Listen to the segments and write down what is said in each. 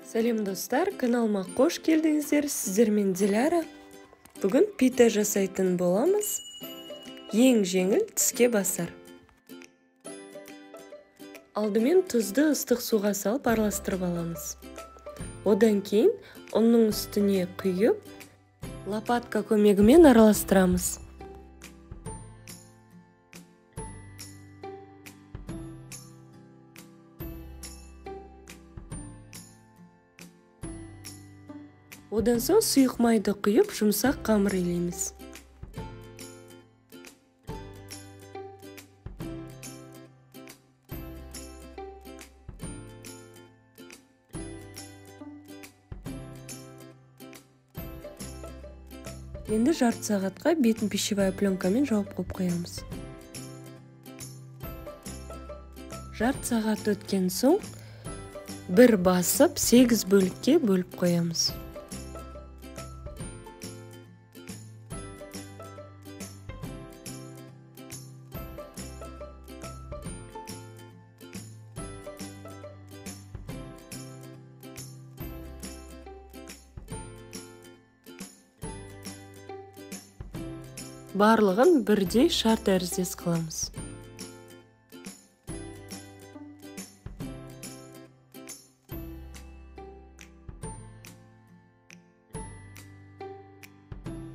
Сәлем достар, каналыма қош келдіңіздер. Сіздермен Диляра. Бүгін пита жасайтын боламыз. Ең жеңіл тіске басар. Алдымен тұзды ыстық суға салып араластырып аламыз. Одан кейін оның үстіне құйып, лопатка көмегімен араластырамыз. Одан соң сұйық майды құйып, жұмсақ қамыр илейміз. Енді жарты сағатқа бетін пищевая пленкамен жауып қойып қоямыз. Жарты сағат өткен соң бір басып 8 бөлікке бөліп қоямыз. Барлығын бірдей шар тәріздес қыламыз.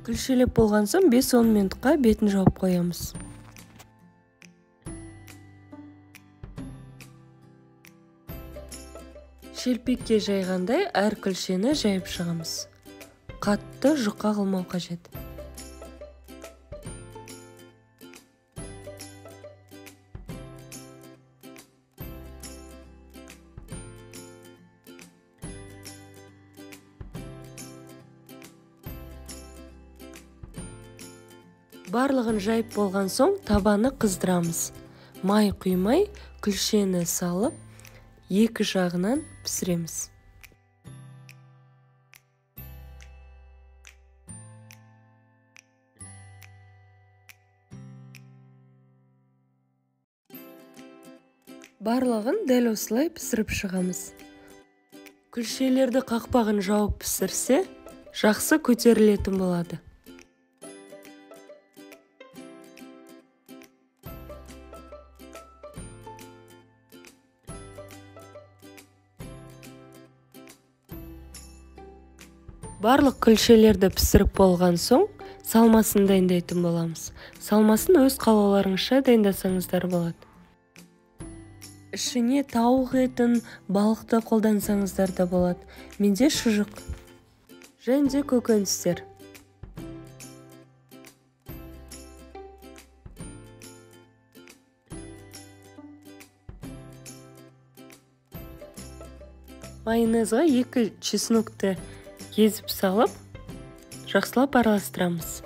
Күлшелеп болған соң 5-10 минутқа бетін жауып қоямыз. Шелпекке жайғандай әр күлшені жайып шығамыз. Қатты жұқа қылмау қажет. Барлығын жайып болған соң табаны қыздырамыз. Май құймай, күлшені салып, екі жағынан пісіреміз. Барлығын дәл осылай пісіріп шығамыз. Күлшелерді қақпағын жауып пісірсе, жақсы көтерілетін болады. Барлық күлшелерді пісіріп болған соң, салмасын дайындайтын боламыз. Салмасын өз қалауларыңызша дайындасаңыздар болады. Ішіне тауық етін, балықты қолдансаңыздар да болады. Менде шұжық және де көкөністер. Майонезға 2 чеснокты езіп салып, жақсылап араластырамыз.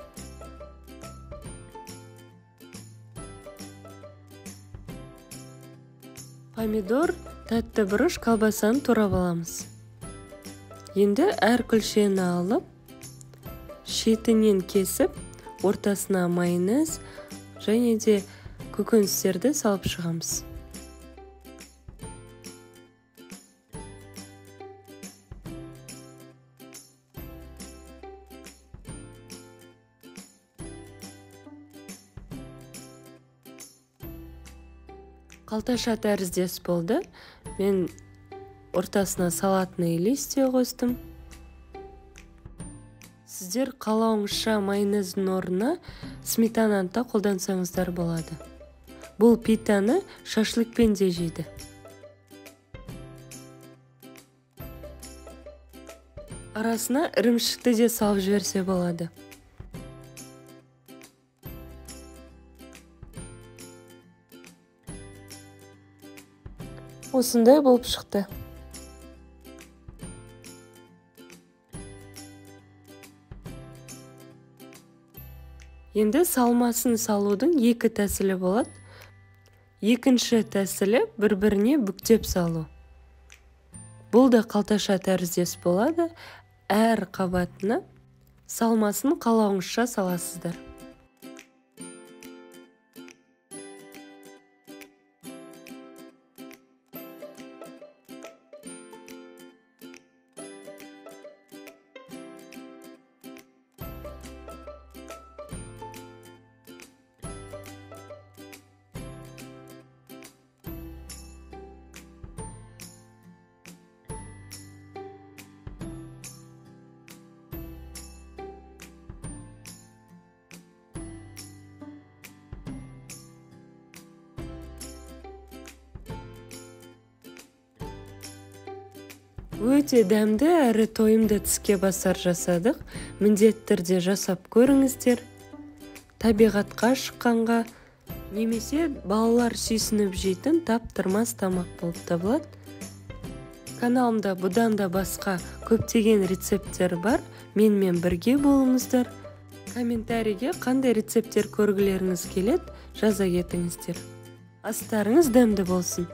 Помидор, тәтті бұрыш, колбасаны турап аламыз. Енді әр күлшені алып, шетінен кесіп, ортасына майонез және де көкөністерді салып шығамыз. Қалташа тәріздес болды. Мен ортасына салатный листья қостым. Сіздер қалауыңызша майонездің орнына сметананы да қолдансаңыздар болады. Бұл питаны шашлыкпен де жейді. Арасына ірімшікті де салып жіберсе болады. Осындай болып шықты. Енді салмасын салудың 2 тәсілі болады. Екінші тәсілі бір-біріне бүктеп салу. Бұл да қалташа тәріздес болады. Әр қабатына салмасын қалауыңызша саласыздар. Өте дәмді әрі тойымды тіске басар жасадық. Міндетті түрде жасап көріңіздер. Табиғатқа шыққанға немесе балалар сүйсініп жейтін таптырмас тамақ болып табылады. Каналымда бұдан да басқа көптеген рецепттер бар. Менімен бірге болыңыздар. Комментарийге қандай рецепттер көргілеріңіз келеді, жаза кетіңіздер. Астарыңыз дәмді болсын.